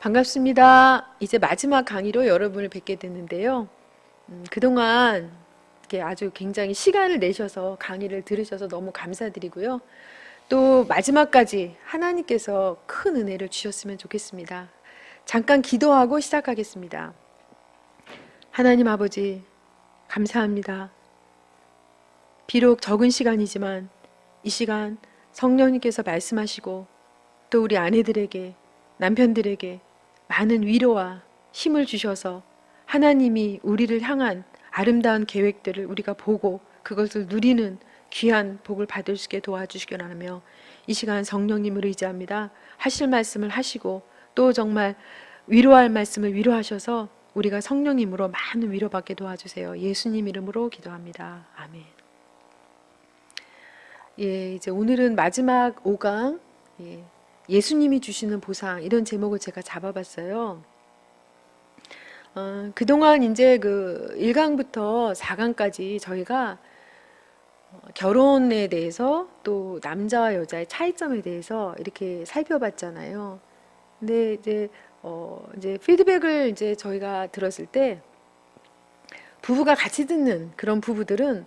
반갑습니다. 이제 마지막 강의로 여러분을 뵙게 됐는데요. 그동안 이렇게 아주 굉장히 시간을 내셔서 강의를 들으셔서 너무 감사드리고요. 또 마지막까지 하나님께서 큰 은혜를 주셨으면 좋겠습니다. 잠깐 기도하고 시작하겠습니다. 하나님 아버지, 감사합니다. 비록 적은 시간이지만 이 시간 성령님께서 말씀하시고 또 우리 아내들에게, 남편들에게 많은 위로와 힘을 주셔서 하나님이 우리를 향한 아름다운 계획들을 우리가 보고 그것을 누리는 귀한 복을 받을 수 있게 도와주시기 바라며 이 시간 성령님을 의지합니다. 하실 말씀을 하시고 또 정말 위로할 말씀을 위로하셔서 우리가 성령님으로 많은 위로받게 도와주세요. 예수님 이름으로 기도합니다. 아멘. 예, 이제 오늘은 마지막 5강 예수님이 주시는 보상 이런 제목을 제가 잡아봤어요. 그동안 이제 그 1강부터 4강까지 저희가 결혼에 대해서 또 남자와 여자의 차이점에 대해서 이렇게 살펴봤잖아요. 근데 이제 피드백을 이제 저희가 들었을 때 부부가 같이 듣는 그런 부부들은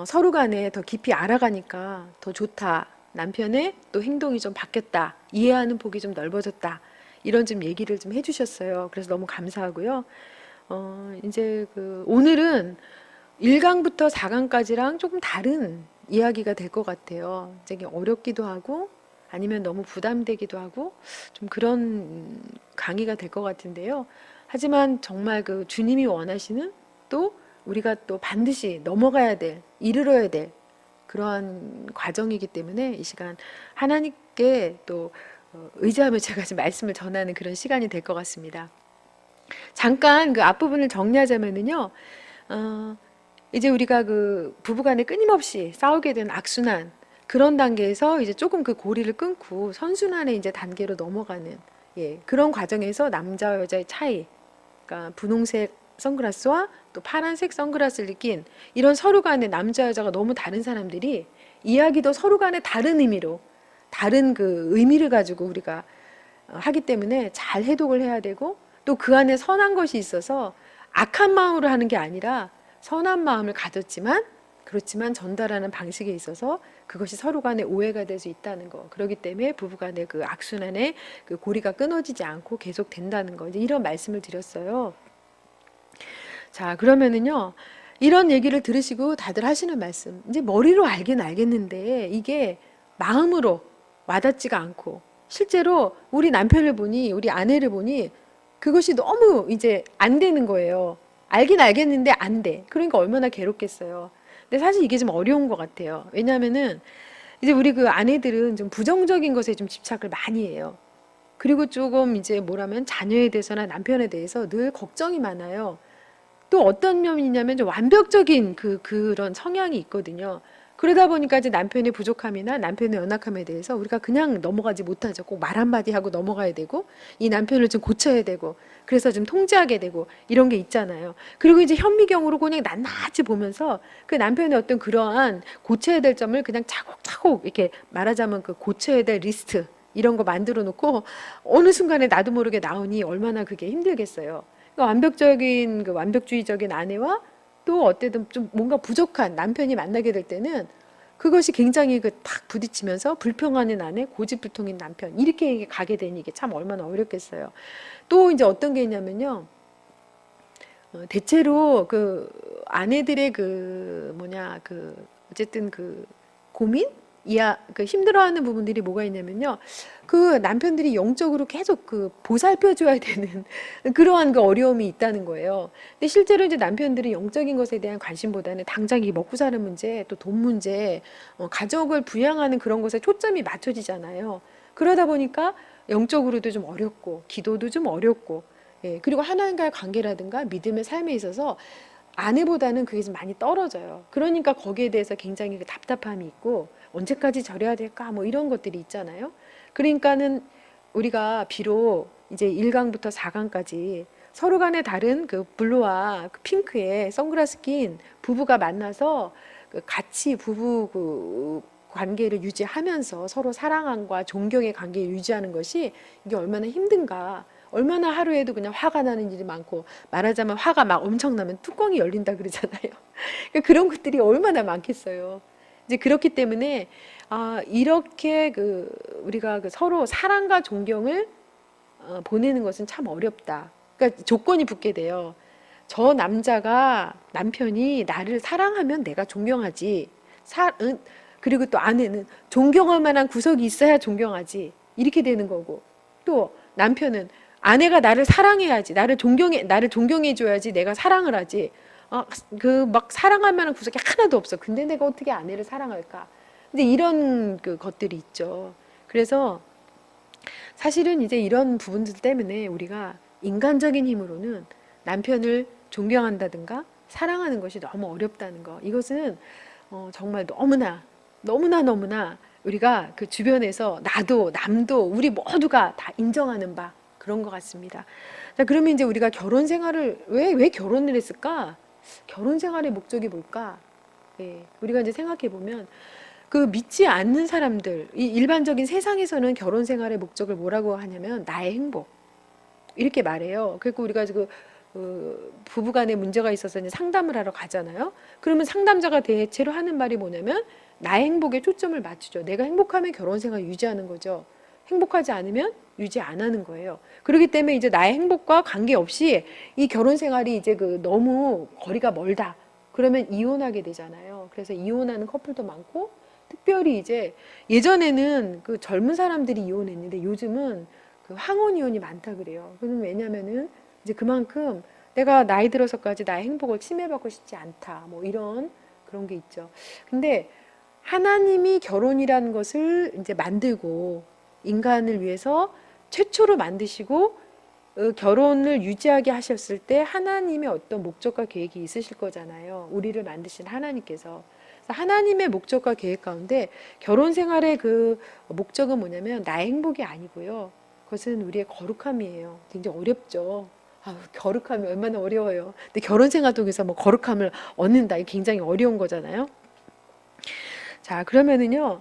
서로 간에 더 깊이 알아가니까 더 좋다. 남편의 또 행동이 좀 바뀌었다. 이해하는 폭이 좀 넓어졌다. 이런 좀 얘기를 좀 해주셨어요. 그래서 너무 감사하고요. 이제 그 오늘은 1강부터 4강까지랑 조금 다른 이야기가 될 것 같아요. 되게 어렵기도 하고 아니면 너무 부담되기도 하고 좀 그런 강의가 될 것 같은데요. 하지만 정말 그 주님이 원하시는 또 우리가 또 반드시 넘어가야 될, 이르러야 될 그러한 과정이기 때문에 이 시간 하나님께 또 의지하며 제가 지금 말씀을 전하는 그런 시간이 될 것 같습니다. 잠깐 그 앞부분을 정리하자면은요, 이제 우리가 그 부부간에 끊임없이 싸우게 된 악순환 그런 단계에서 이제 조금 그 고리를 끊고 선순환의 이제 단계로 넘어가는 그런 과정에서 남자와 여자의 차이, 그러니까 분홍색 선글라스와 또 파란색 선글라스를 낀 이런 서로 간에 남자 여자가 너무 다른 사람들이 이야기도 서로 간에 다른 의미로 다른 그 의미를 가지고 우리가 하기 때문에 잘 해독을 해야 되고 또 그 안에 선한 것이 있어서 악한 마음으로 하는 게 아니라 선한 마음을 가졌지만 그렇지만 전달하는 방식에 있어서 그것이 서로 간에 오해가 될 수 있다는 거. 그렇기 때문에 부부 간의 그 악순환의 그 고리가 끊어지지 않고 계속 된다는 거. 이제 이런 말씀을 드렸어요. 자, 그러면은요. 이런 얘기를 들으시고 다들 하시는 말씀. 이제 머리로 알긴 알겠는데 이게 마음으로 와닿지가 않고 실제로 우리 남편을 보니 우리 아내를 보니 그것이 너무 이제 안 되는 거예요. 알긴 알겠는데 안 돼. 그러니까 얼마나 괴롭겠어요. 근데 사실 이게 좀 어려운 것 같아요. 왜냐하면은 이제 우리 그 아내들은 좀 부정적인 것에 좀 집착을 많이 해요. 그리고 조금 이제 뭐라면 자녀에 대해서나 남편에 대해서 늘 걱정이 많아요. 또 어떤 면이 있냐면 좀 완벽적인 그런 성향이 있거든요. 그러다 보니까 이제 남편의 부족함이나 남편의 연약함에 대해서 우리가 그냥 넘어가지 못하죠. 꼭 말 한마디 하고 넘어가야 되고, 이 남편을 좀 고쳐야 되고, 그래서 좀 통제하게 되고, 이런 게 있잖아요. 그리고 이제 현미경으로 그냥 낱낱이 보면서 그 남편의 어떤 그러한 고쳐야 될 점을 그냥 차곡차곡 이렇게 말하자면 그 고쳐야 될 리스트, 이런 거 만들어 놓고 어느 순간에 나도 모르게 나오니 얼마나 그게 힘들겠어요. 완벽적인 그 완벽주의적인 아내와 또 어때든 좀 뭔가 부족한 남편이 만나게 될 때는 그것이 굉장히 그 탁 부딪히면서 불평하는 아내, 고집불통인 남편 이렇게 가게 되니 이게 참 얼마나 어렵겠어요. 또 이제 어떤 게 있냐면요. 대체로 그 아내들의 그 뭐냐 그 어쨌든 그 고민 그 힘들어하는 부분들이 뭐가 있냐면요. 그 남편들이 영적으로 계속 그 보살펴줘야 되는 그러한 그 어려움이 있다는 거예요. 근데 실제로 이제 남편들이 영적인 것에 대한 관심보다는 당장 이 먹고 사는 문제, 또 돈 문제, 가족을 부양하는 그런 것에 초점이 맞춰지잖아요. 그러다 보니까 영적으로도 좀 어렵고, 기도도 좀 어렵고, 그리고 하나님과의 관계라든가 믿음의 삶에 있어서 아내보다는 그게 좀 많이 떨어져요. 그러니까 거기에 대해서 굉장히 그 답답함이 있고 언제까지 저래야 될까 뭐 이런 것들이 있잖아요. 그러니까는 우리가 비록 이제 1강부터 4강까지 서로 간에 다른 그 블루와 그 핑크의 선글라스 낀 부부가 만나서 그 같이 부부 그 관계를 유지하면서 서로 사랑함과 존경의 관계를 유지하는 것이 이게 얼마나 힘든가, 얼마나 하루에도 그냥 화가 나는 일이 많고, 말하자면 화가 막 엄청나면 뚜껑이 열린다 그러잖아요. 그러니까 그런 것들이 얼마나 많겠어요. 이제 그렇기 때문에 이렇게 우리가 서로 사랑과 존경을 보내는 것은 참 어렵다. 그러니까 조건이 붙게 돼요. 저 남편이 나를 사랑하면 내가 존경하지. 그리고 또 아내는 존경할 만한 구석이 있어야 존경하지. 이렇게 되는 거고. 또 남편은 아내가 나를 사랑해야지. 나를 존경해줘야지. 내가 사랑을 하지. 막 사랑할 만한 구석이 하나도 없어. 근데 내가 어떻게 아내를 사랑할까? 근데 이런 것들이 있죠. 그래서 사실은 이제 이런 부분들 때문에 우리가 인간적인 힘으로는 남편을 존경한다든가 사랑하는 것이 너무 어렵다는 거. 이것은 정말 너무나 우리가 그 주변에서 나도 남도 우리 모두가 다 인정하는 바 그런 것 같습니다. 자, 그러면 이제 우리가 결혼 생활을 왜 결혼을 했을까? 결혼 생활의 목적이 뭘까? 예, 우리가 이제 생각해 보면 그 믿지 않는 사람들, 이 일반적인 세상에서는 결혼 생활의 목적을 뭐라고 하냐면 나의 행복 이렇게 말해요. 그리고 우리가 부부간에 문제가 있어서 이제 상담을 하러 가잖아요. 그러면 상담자가 대체로 하는 말이 뭐냐면 나의 행복에 초점을 맞추죠. 내가 행복하면 결혼 생활 유지하는 거죠. 행복하지 않으면 유지 안 하는 거예요. 그렇기 때문에 이제 나의 행복과 관계없이 이 결혼 생활이 이제 너무 거리가 멀다. 그러면 이혼하게 되잖아요. 그래서 이혼하는 커플도 많고 특별히 이제 예전에는 그 젊은 사람들이 이혼했는데 요즘은 그 황혼 이혼이 많다 그래요. 그건 왜냐면은 이제 그만큼 내가 나이 들어서까지 나의 행복을 침해받고 싶지 않다. 뭐 이런 그런 게 있죠. 근데 하나님이 결혼이라는 것을 이제 만들고 인간을 위해서 최초로 만드시고 결혼을 유지하게 하셨을 때 하나님의 어떤 목적과 계획이 있으실 거잖아요. 우리를 만드신 하나님께서. 하나님의 목적과 계획 가운데 결혼 생활의 그 목적은 뭐냐면 나의 행복이 아니고요. 그것은 우리의 거룩함이에요. 굉장히 어렵죠. 거룩함이 얼마나 어려워요. 근데 결혼 생활 통해서 뭐 거룩함을 얻는다. 이게 굉장히 어려운 거잖아요. 자, 그러면은요.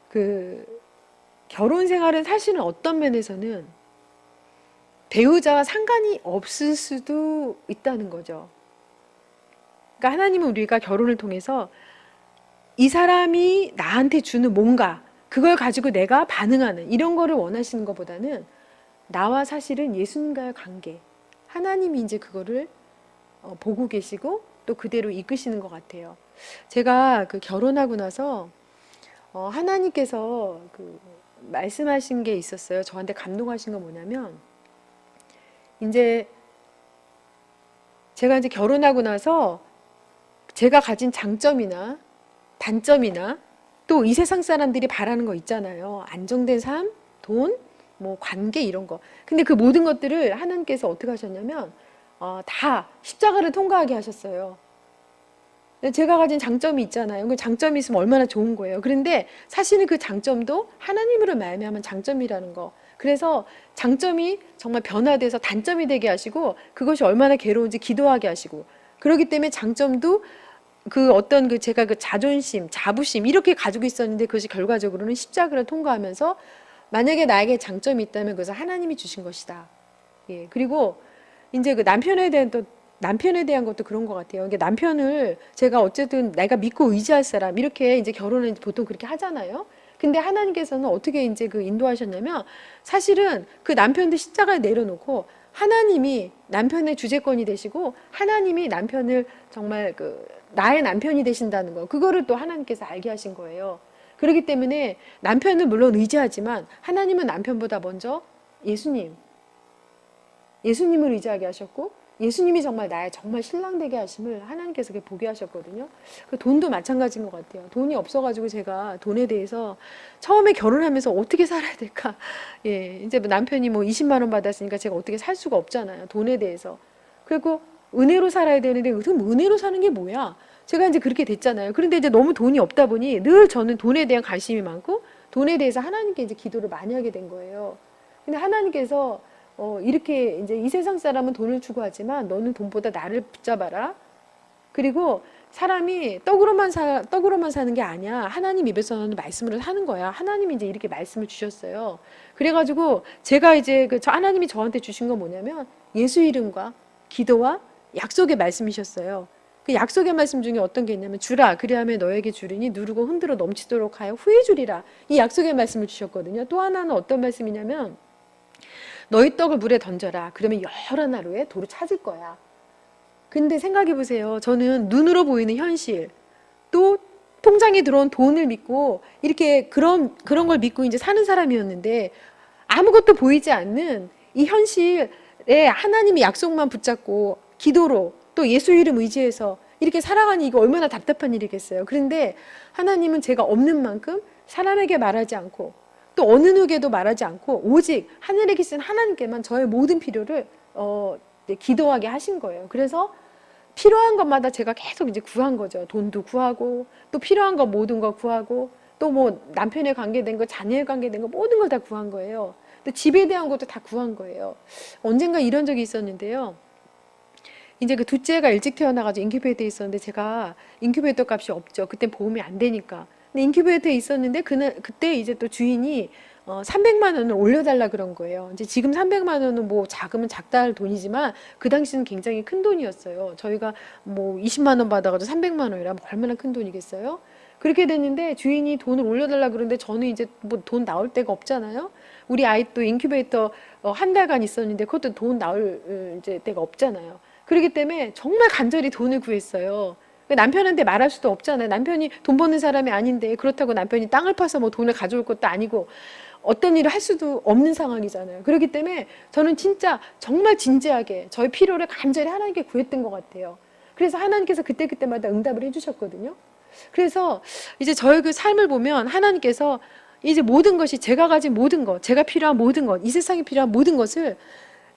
그 결혼 생활은 사실은 어떤 면에서는 배우자와 상관이 없을 수도 있다는 거죠. 그러니까 하나님은 우리가 결혼을 통해서 이 사람이 나한테 주는 뭔가 그걸 가지고 내가 반응하는 이런 거를 원하시는 것보다는 나와 사실은 예수님과의 관계 하나님이 이제 그거를 보고 계시고 또 그대로 이끄시는 것 같아요. 제가 그 결혼하고 나서 하나님께서 그 말씀하신 게 있었어요. 저한테 감동하신 건 뭐냐면 이제 제가 이제 결혼하고 나서 제가 가진 장점이나 단점이나 또 이 세상 사람들이 바라는 거 있잖아요. 안정된 삶, 돈, 뭐 관계 이런 거. 근데 그 모든 것들을 하나님께서 어떻게 하셨냐면 다 십자가를 통과하게 하셨어요. 제가 가진 장점이 있잖아요. 그 장점이 있으면 얼마나 좋은 거예요. 그런데 사실은 그 장점도 하나님으로 말미암은 장점이라는 거. 그래서 장점이 정말 변화돼서 단점이 되게 하시고 그것이 얼마나 괴로운지 기도하게 하시고 그렇기 때문에 장점도 그 어떤 제가 그 자존심, 자부심 이렇게 가지고 있었는데 그것이 결과적으로는 십자가를 통과하면서 만약에 나에게 장점이 있다면 그것은 하나님이 주신 것이다. 예. 그리고 이제 그 남편에 대한 것도 그런 것 같아요. 이게 남편을 제가 어쨌든 내가 믿고 의지할 사람 이렇게 이제 결혼은 보통 그렇게 하잖아요. 근데 하나님께서는 어떻게 이제 그 인도하셨냐면 사실은 그 남편도 십자가에 내려놓고 하나님이 남편의 주재권이 되시고 하나님이 남편을 정말 나의 남편이 되신다는 거 그거를 또 하나님께서 알게 하신 거예요. 그렇기 때문에 남편은 물론 의지하지만 하나님은 남편보다 먼저 예수님을 의지하게 하셨고 예수님이 정말 나의 정말 신랑 되게 하심을 하나님께서 보게 하셨거든요. 그 돈도 마찬가지인 것 같아요. 돈이 없어가지고 제가 돈에 대해서 처음에 결혼하면서 어떻게 살아야 될까? 예, 이제 뭐 남편이 뭐 20만 원 받았으니까 제가 어떻게 살 수가 없잖아요. 돈에 대해서. 그리고 은혜로 살아야 되는데 그럼 은혜로 사는 게 뭐야? 제가 이제 그렇게 됐잖아요. 그런데 이제 너무 돈이 없다 보니 늘 저는 돈에 대한 관심이 많고 돈에 대해서 하나님께 이제 기도를 많이 하게 된 거예요. 근데 하나님께서 이렇게 이제 이 세상 사람은 돈을 추구하지만 너는 돈보다 나를 붙잡아라. 그리고 사람이 떡으로만 사는 게 아니야. 하나님 입에서는 말씀을 하는 거야. 하나님이 이제 이렇게 말씀을 주셨어요. 그래가지고 제가 이제 하나님이 저한테 주신 건 뭐냐면 예수 이름과 기도와 약속의 말씀이셨어요. 그 약속의 말씀 중에 어떤 게 있냐면 주라 그리하면 너에게 주리니 누르고 흔들어 넘치도록 하여 후에 주리라. 이 약속의 말씀을 주셨거든요. 또 하나는 어떤 말씀이냐면 너희 떡을 물에 던져라. 그러면 여러 날 후에 도로 찾을 거야. 근데 생각해 보세요. 저는 눈으로 보이는 현실, 또 통장에 들어온 돈을 믿고 이렇게 그런 걸 믿고 이제 사는 사람이었는데 아무것도 보이지 않는 이 현실에 하나님의 약속만 붙잡고 기도로 또 예수 이름 의지해서 이렇게 살아가니 이거 얼마나 답답한 일이겠어요. 그런데 하나님은 제가 없는 만큼 사람에게 말하지 않고 또 어느 누구에게도 말하지 않고 오직 하늘에 계신 하나님께만 저의 모든 필요를 기도하게 하신 거예요. 그래서 필요한 것마다 제가 계속 이제 구한 거죠. 돈도 구하고 또 필요한 거 모든 거 구하고 또 뭐 남편에 관계된 거, 자녀에 관계된 거 모든 걸 다 구한 거예요. 또 집에 대한 것도 다 구한 거예요. 언젠가 이런 적이 있었는데요. 이제 그 둘째가 일찍 태어나가지고 인큐베이터에 있었는데 제가 인큐베이터 값이 없죠. 그때 보험이 안 되니까. 근데 인큐베이터에 있었는데 그때 이제 또 주인이 300만 원을 올려달라 그런 거예요. 이제 지금 300만 원은 뭐 작으면 작다 할 돈이지만 그 당시는 굉장히 큰 돈이었어요. 저희가 뭐 20만 원 받아가지고 300만 원이라 얼마나 큰 돈이겠어요? 그렇게 됐는데 주인이 돈을 올려달라 그러는데 저는 이제 뭐 돈 나올 데가 없잖아요. 우리 아이 또 인큐베이터 한 달간 있었는데 그것도 돈 나올 이제 데가 없잖아요. 그렇기 때문에 정말 간절히 돈을 구했어요. 남편한테 말할 수도 없잖아요. 남편이 돈 버는 사람이 아닌데 그렇다고 남편이 땅을 파서 뭐 돈을 가져올 것도 아니고 어떤 일을 할 수도 없는 상황이잖아요. 그렇기 때문에 저는 진짜 정말 진지하게 저의 필요를 간절히 하나님께 구했던 것 같아요. 그래서 하나님께서 그때그때마다 응답을 해주셨거든요. 그래서 이제 저의 그 삶을 보면 하나님께서 이제 모든 것이 제가 가진 모든 것, 제가 필요한 모든 것, 이 세상에 필요한 모든 것을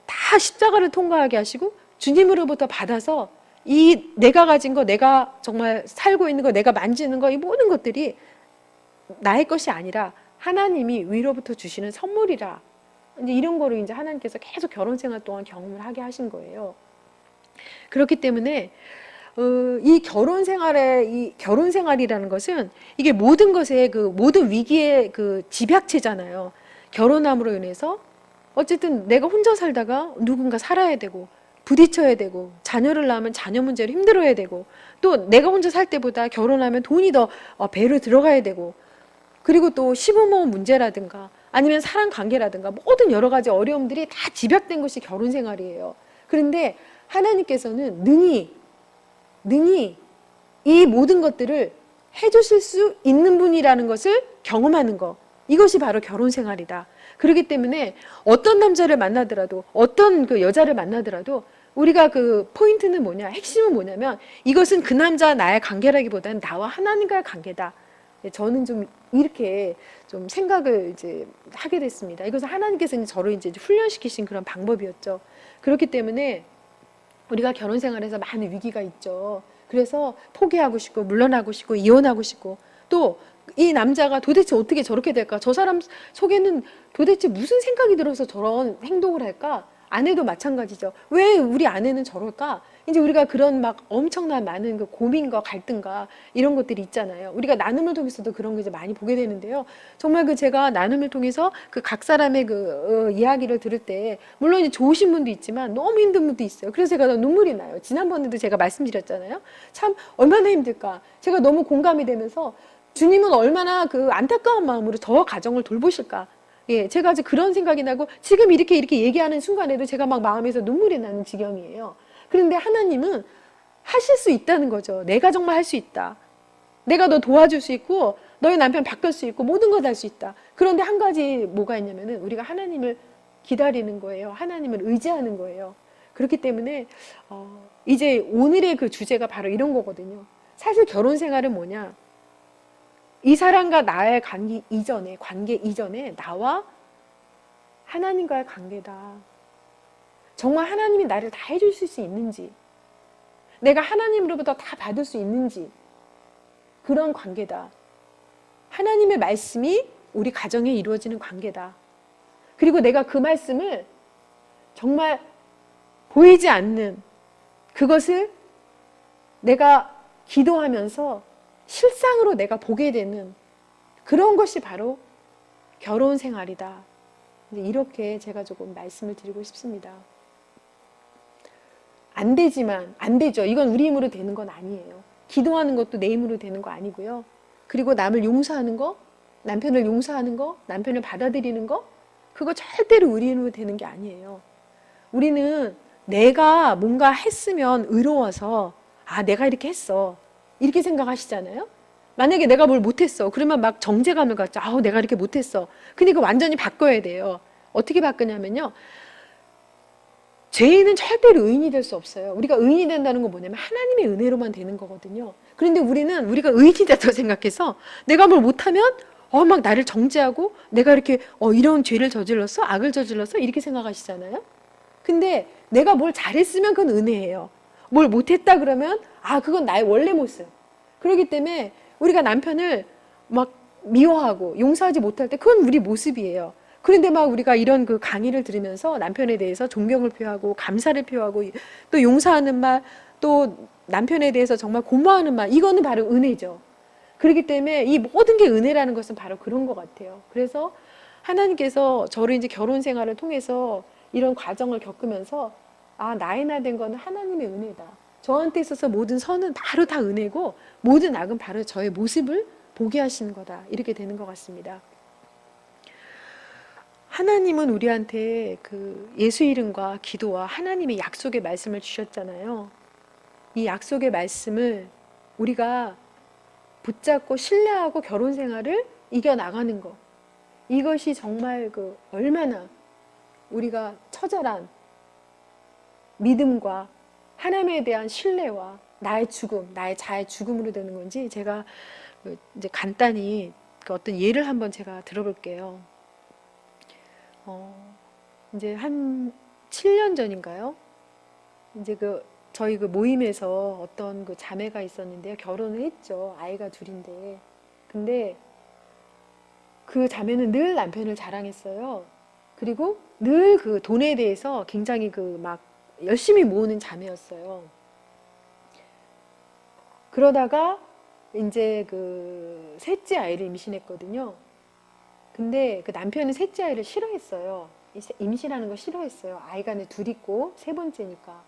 다 십자가를 통과하게 하시고 주님으로부터 받아서 이 내가 가진 거, 내가 정말 살고 있는 거, 내가 만지는 거, 이 모든 것들이 나의 것이 아니라 하나님이 위로부터 주시는 선물이라. 이제 이런 거를 이제 하나님께서 계속 결혼 생활 동안 경험을 하게 하신 거예요. 그렇기 때문에 이 결혼 생활이라는 것은 이게 모든 것의 그 모든 위기의 그 집약체잖아요. 결혼함으로 인해서 어쨌든 내가 혼자 살다가 누군가 살아야 되고 부딪혀야 되고 자녀를 낳으면 자녀 문제로 힘들어야 되고 또 내가 혼자 살 때보다 결혼하면 돈이 더 배로 들어가야 되고 그리고 또 시부모 문제라든가 아니면 사람 관계라든가 모든 여러 가지 어려움들이 다 집약된 것이 결혼 생활이에요. 그런데 하나님께서는 능히 이 모든 것들을 해주실 수 있는 분이라는 것을 경험하는 것. 이것이 바로 결혼 생활이다. 그렇기 때문에 어떤 남자를 만나더라도 어떤 그 여자를 만나더라도 우리가 그 포인트는 뭐냐, 핵심은 뭐냐면 이것은 그 남자 나의 관계라기보다는 나와 하나님과의 관계다. 저는 좀 이렇게 좀 생각을 이제 하게 됐습니다. 이것은 하나님께서 저를 이제 훈련시키신 그런 방법이었죠. 그렇기 때문에 우리가 결혼 생활에서 많은 위기가 있죠. 그래서 포기하고 싶고 물러나고 싶고 이혼하고 싶고 또 이 남자가 도대체 어떻게 저렇게 될까? 저 사람 속에는 도대체 무슨 생각이 들어서 저런 행동을 할까? 아내도 마찬가지죠. 왜 우리 아내는 저럴까? 이제 우리가 그런 막 엄청난 많은 그 고민과 갈등과 이런 것들이 있잖아요. 우리가 나눔을 통해서도 그런 거 이제 많이 보게 되는데요. 정말 그 제가 나눔을 통해서 그 각 사람의 그 이야기를 들을 때 물론 이제 좋으신 분도 있지만 너무 힘든 분도 있어요. 그래서 제가 눈물이 나요. 지난번에도 제가 말씀드렸잖아요. 참 얼마나 힘들까. 제가 너무 공감이 되면서 주님은 얼마나 그 안타까운 마음으로 저 가정을 돌보실까. 예, 제가 이제 그런 생각이 나고 지금 이렇게 얘기하는 순간에도 제가 막 마음에서 눈물이 나는 지경이에요. 그런데 하나님은 하실 수 있다는 거죠. 내가 정말 할 수 있다. 내가 너 도와줄 수 있고 너의 남편 바꿀 수 있고 모든 걸 할 수 있다. 그런데 한 가지 뭐가 있냐면은 우리가 하나님을 기다리는 거예요. 하나님을 의지하는 거예요. 그렇기 때문에 이제 오늘의 그 주제가 바로 이런 거거든요. 사실 결혼 생활은 뭐냐? 이 사람과 나의 관계 이전에 나와 하나님과의 관계다. 정말 하나님이 나를 다 해주실 수 있는지, 내가 하나님으로부터 다 받을 수 있는지, 그런 관계다. 하나님의 말씀이 우리 가정에 이루어지는 관계다. 그리고 내가 그 말씀을 정말 보이지 않는 그것을 내가 기도하면서 실상으로 내가 보게 되는 그런 것이 바로 결혼 생활이다. 이렇게 제가 조금 말씀을 드리고 싶습니다. 안 되지만, 안 되죠. 이건 우리 힘으로 되는 건 아니에요. 기도하는 것도 내 힘으로 되는 거 아니고요. 그리고 남을 용서하는 거, 남편을 용서하는 거, 남편을 받아들이는 거, 그거 절대로 우리 힘으로 되는 게 아니에요. 우리는 내가 뭔가 했으면 의로워서, 아, 내가 이렇게 했어. 이렇게 생각하시잖아요? 만약에 내가 뭘 못했어. 그러면 막 정죄감을 갖죠. 아우, 내가 이렇게 못했어. 근데 이거 완전히 바꿔야 돼요. 어떻게 바꾸냐면요. 죄인은 절대로 의인이 될 수 없어요. 우리가 의인이 된다는 건 뭐냐면 하나님의 은혜로만 되는 거거든요. 그런데 우리는 우리가 의인이 됐다고 생각해서 내가 뭘 못하면 막 나를 정죄하고 내가 이렇게 이런 죄를 저질렀어? 악을 저질렀어? 이렇게 생각하시잖아요. 근데 내가 뭘 잘했으면 그건 은혜예요. 뭘 못했다 그러면 그건 나의 원래 모습. 그렇기 때문에 우리가 남편을 막 미워하고 용서하지 못할 때 그건 우리 모습이에요. 그런데 막 우리가 이런 그 강의를 들으면서 남편에 대해서 존경을 표하고 감사를 표하고 또 용서하는 말, 또 남편에 대해서 정말 고마워하는 말, 이거는 바로 은혜죠. 그렇기 때문에 이 모든 게 은혜라는 것은 바로 그런 것 같아요. 그래서 하나님께서 저를 이제 결혼 생활을 통해서 이런 과정을 겪으면서 나의 나 된 거는 하나님의 은혜다. 저한테 있어서 모든 선은 바로 다 은혜고 모든 악은 바로 저의 모습을 보게 하시는 거다. 이렇게 되는 것 같습니다. 하나님은 우리한테 그 예수 이름과 기도와 하나님의 약속의 말씀을 주셨잖아요. 이 약속의 말씀을 우리가 붙잡고 신뢰하고 결혼 생활을 이겨나가는 것. 이것이 정말 얼마나 우리가 처절한 믿음과 하나님에 대한 신뢰와 나의 죽음, 나의 자의 죽음으로 되는 건지 제가 이제 간단히 어떤 예를 한번 제가 들어볼게요. 이제 한 7년 전인가요? 이제 저희 모임에서 어떤 자매가 있었는데요. 결혼을 했죠. 아이가 둘인데. 근데 그 자매는 늘 남편을 자랑했어요. 그리고 늘 그 돈에 대해서 굉장히 막 열심히 모으는 자매였어요. 그러다가 이제 셋째 아이를 임신했거든요. 근데 그 남편은 셋째 아이를 싫어했어요. 임신하는 거 싫어했어요. 아이가 둘 있고 세 번째니까.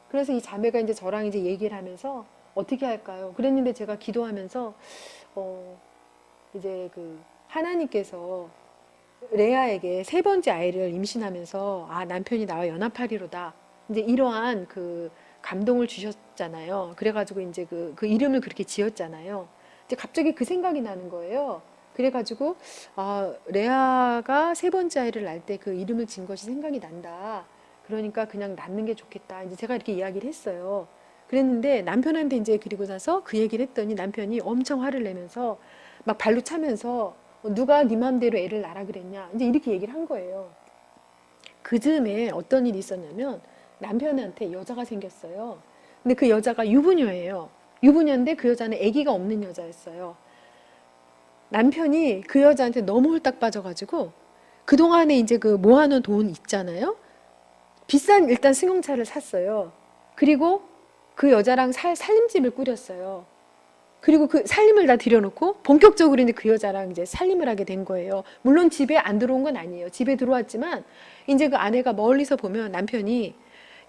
그래서 이 자매가 이제 저랑 이제 얘기를 하면서 어떻게 할까요? 그랬는데 제가 기도하면서 이제 하나님께서 레아에게 세 번째 아이를 임신하면서 남편이 나와 연합하리로다. 이제 이러한 감동을 주셨잖아요. 그래가지고 이제 그 이름을 그렇게 지었잖아요. 이제 갑자기 그 생각이 나는 거예요. 그래가지고 레아가 세 번째 아이를 낳을 때 그 이름을 지은 것이 생각이 난다. 그러니까 그냥 낳는 게 좋겠다. 이제 제가 이렇게 이야기를 했어요. 그랬는데 남편한테 이제 그리고 나서 그 얘기를 했더니 남편이 엄청 화를 내면서 막 발로 차면서 누가 네 맘대로 애를 낳으라 그랬냐. 이제 이렇게 얘기를 한 거예요. 그 즈음에 어떤 일이 있었냐면 남편한테 여자가 생겼어요. 근데 그 여자가 유부녀예요. 유부녀인데 그 여자는 아기가 없는 여자였어요. 남편이 그 여자한테 너무 홀딱 빠져가지고 그동안에 이제 모아놓은 돈 있잖아요. 비싼 일단 승용차를 샀어요. 그리고 그 여자랑 살림집을 꾸렸어요. 그리고 그 살림을 다 들여놓고 본격적으로 이제 그 여자랑 이제 살림을 하게 된 거예요. 물론 집에 안 들어온 건 아니에요. 집에 들어왔지만 이제 그 아내가 멀리서 보면 남편이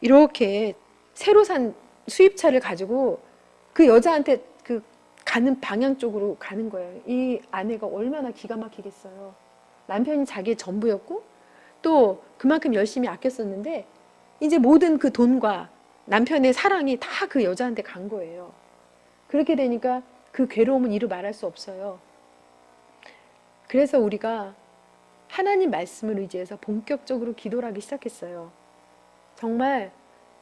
이렇게 새로 산 수입차를 가지고 그 여자한테 가는 방향 쪽으로 가는 거예요. 이 아내가 얼마나 기가 막히겠어요. 남편이 자기의 전부였고 또 그만큼 열심히 아꼈었는데 이제 모든 그 돈과 남편의 사랑이 다 그 여자한테 간 거예요. 그렇게 되니까 그 괴로움은 이루 말할 수 없어요. 그래서 우리가 하나님 말씀을 의지해서 본격적으로 기도를 하기 시작했어요. 정말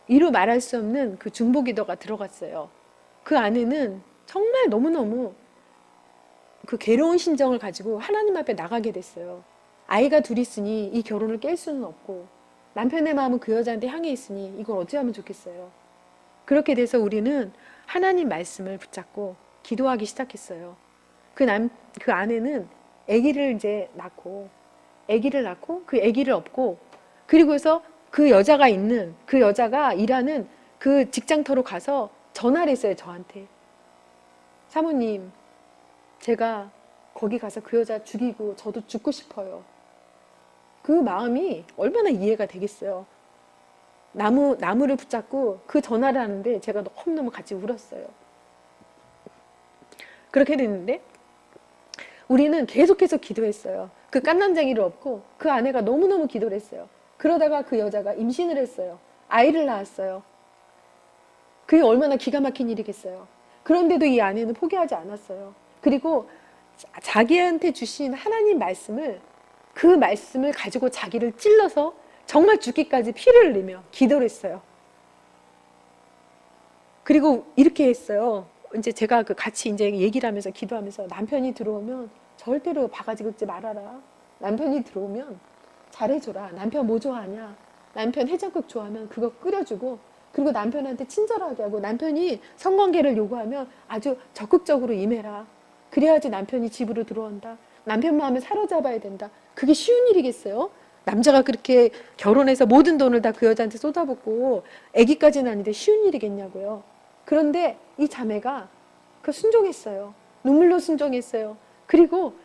이루 말할 수 없는 그 중보기도가 들어갔어요. 그 안에는 정말 너무너무 그 괴로운 심정을 가지고 하나님 앞에 나가게 됐어요. 아이가 둘 있으니 이 결혼을 깰 수는 없고 남편의 마음은 그 여자한테 향해 있으니 이걸 어찌 하면 좋겠어요. 그렇게 돼서 우리는 하나님 말씀을 붙잡고 기도하기 시작했어요. 그 아내는 아기를 이제 낳고 그 아기를 업고 그리고서 그 여자가 일하는 그 직장터로 가서 전화를 했어요, 저한테. 사모님, 제가 거기 가서 그 여자 죽이고 저도 죽고 싶어요. 그 마음이 얼마나 이해가 되겠어요. 나무를 붙잡고 그 전화를 하는데 제가 너무너무 같이 울었어요. 그렇게 됐는데 우리는 계속해서 기도했어요. 그 깐난쟁이를 업고 그 아내가 너무너무 기도를 했어요. 그러다가 그 여자가 임신을 했어요. 아이를 낳았어요. 그게 얼마나 기가 막힌 일이겠어요. 그런데도 이 아내는 포기하지 않았어요. 그리고 자기한테 주신 하나님 말씀을, 그 말씀을 가지고 자기를 찔러서 정말 죽기까지 피를 흘리며 기도를 했어요. 그리고 이렇게 했어요. 이제 제가 그 같이 이제 얘기를 하면서 기도하면서, 남편이 들어오면 절대로 바가지 긁지 말아라. 남편이 들어오면 잘해줘라. 남편 뭐 좋아하냐? 남편 해장국 좋아하면 그거 끓여주고, 그리고 남편한테 친절하게 하고, 남편이 성관계를 요구하면 아주 적극적으로 임해라. 그래야지 남편이 집으로 들어온다. 남편 마음을 사로잡아야 된다. 그게 쉬운 일이겠어요? 남자가 그렇게 결혼해서 모든 돈을 다 그 여자한테 쏟아붓고 아기까지 낳는데 쉬운 일이겠냐고요. 그런데 이 자매가 그 순종했어요. 눈물로 순종했어요. 그리고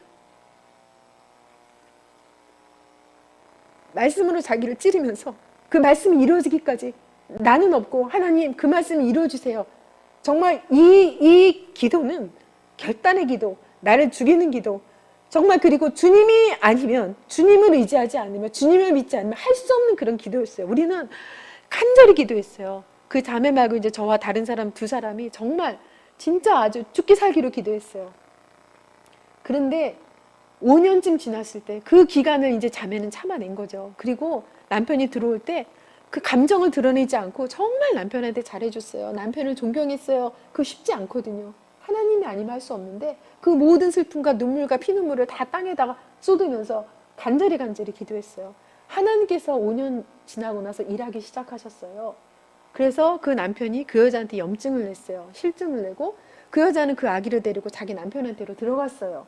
말씀으로 자기를 찌르면서 그 말씀이 이루어지기까지, 나는 없고 하나님 그 말씀을 이루어주세요. 정말 이 기도는 결단의 기도, 나를 죽이는 기도, 정말, 그리고 주님이 아니면, 주님을 의지하지 않으면, 주님을 믿지 않으면 할 수 없는 그런 기도였어요. 우리는 간절히 기도했어요. 그 자매 말고 이제 저와 다른 사람 두 사람이 정말 진짜 아주 죽기 살기로 기도했어요. 그런데 5년쯤 지났을 때 그 기간을 이제 자매는 참아낸 거죠. 그리고 남편이 들어올 때 그 감정을 드러내지 않고 정말 남편한테 잘해줬어요. 남편을 존경했어요. 그거 쉽지 않거든요. 하나님이 아니면 할 수 없는데 그 모든 슬픔과 눈물과 피눈물을 다 땅에다가 쏟으면서 간절히 기도했어요. 하나님께서 5년 지나고 나서 일하기 시작하셨어요. 그래서 그 남편이 그 여자한테 염증을 냈어요. 실증을 내고 그 여자는 그 아기를 데리고 자기 남편한테로 들어갔어요.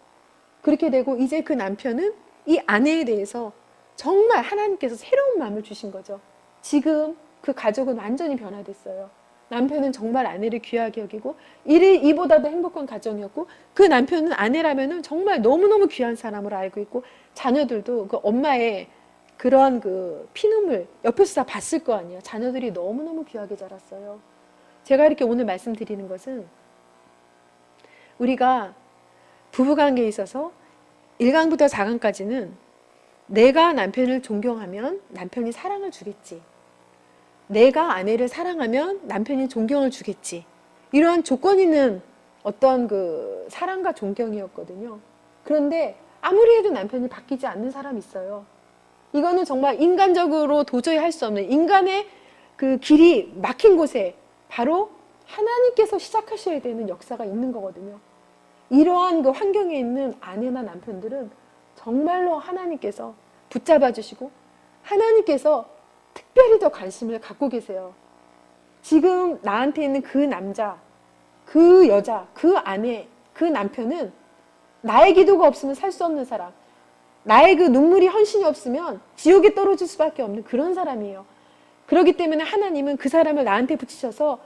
그렇게 되고 이제 그 남편은 이 아내에 대해서 정말 하나님께서 새로운 마음을 주신 거죠. 지금 그 가족은 완전히 변화됐어요. 남편은 정말 아내를 귀하게 여기고 이보다도 행복한 가정이었고, 그 남편은 아내라면은 정말 너무너무 귀한 사람으로 알고 있고, 자녀들도 그 엄마의 그러한 그 피눈물 옆에서 다 봤을 거 아니에요. 자녀들이 너무너무 귀하게 자랐어요. 제가 이렇게 오늘 말씀드리는 것은, 우리가 부부관계에 있어서 1강부터 4강까지는 내가 남편을 존경하면 남편이 사랑을 주겠지, 내가 아내를 사랑하면 남편이 존경을 주겠지, 이러한 조건 있는 어떤 그 사랑과 존경이었거든요. 그런데 아무리 해도 남편이 바뀌지 않는 사람이 있어요. 이거는 정말 인간적으로 도저히 할 수 없는, 인간의 그 길이 막힌 곳에 바로 하나님께서 시작하셔야 되는 역사가 있는 거거든요. 이러한 그 환경에 있는 아내나 남편들은 정말로 하나님께서 붙잡아 주시고 하나님께서 특별히 더 관심을 갖고 계세요. 지금 나한테 있는 그 남자, 그 여자, 그 아내, 그 남편은 나의 기도가 없으면 살 수 없는 사람, 나의 그 눈물이 헌신이 없으면 지옥에 떨어질 수밖에 없는 그런 사람이에요. 그렇기 때문에 하나님은 그 사람을 나한테 붙이셔서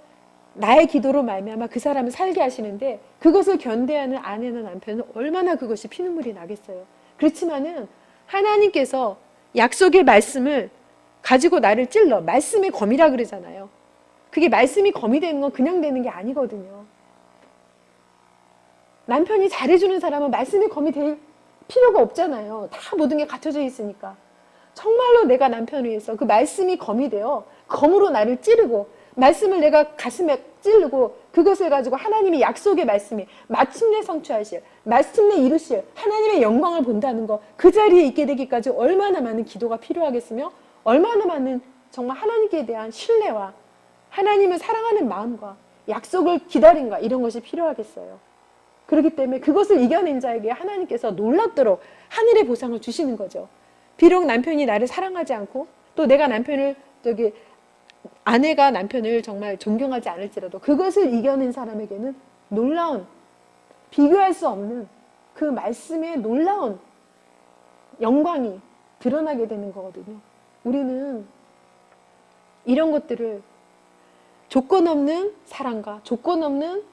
나의 기도로 말미암아 그 사람을 살게 하시는데, 그것을 견뎌하는 아내나 남편은 얼마나 그것이 피눈물이 나겠어요. 그렇지만은 하나님께서 약속의 말씀을 가지고 나를 찔러, 말씀의 검이라 그러잖아요. 그게 말씀이 검이 되는 건 그냥 되는 게 아니거든요. 남편이 잘해주는 사람은 말씀의 검이 될 필요가 없잖아요. 다 모든 게 갖춰져 있으니까. 정말로 내가 남편을 위해서 그 말씀이 검이 되어 검으로 나를 찌르고, 말씀을 내가 가슴에 찌르고, 그것을 가지고 하나님의 약속의 말씀이 마침내 성취하실, 마침내 이루실 하나님의 영광을 본다는 것, 그 자리에 있게 되기까지 얼마나 많은 기도가 필요하겠으며, 얼마나 많은 정말 하나님께 대한 신뢰와 하나님을 사랑하는 마음과 약속을 기다림과 이런 것이 필요하겠어요. 그렇기 때문에 그것을 이겨낸 자에게 하나님께서 놀랍도록 하늘의 보상을 주시는 거죠. 비록 남편이 나를 사랑하지 않고, 또 내가 아내가 남편을 정말 존경하지 않을지라도 그것을 이겨낸 사람에게는 놀라운, 비교할 수 없는 그 말씀의 놀라운 영광이 드러나게 되는 거거든요. 우리는 이런 것들을 조건 없는 사랑과 조건 없는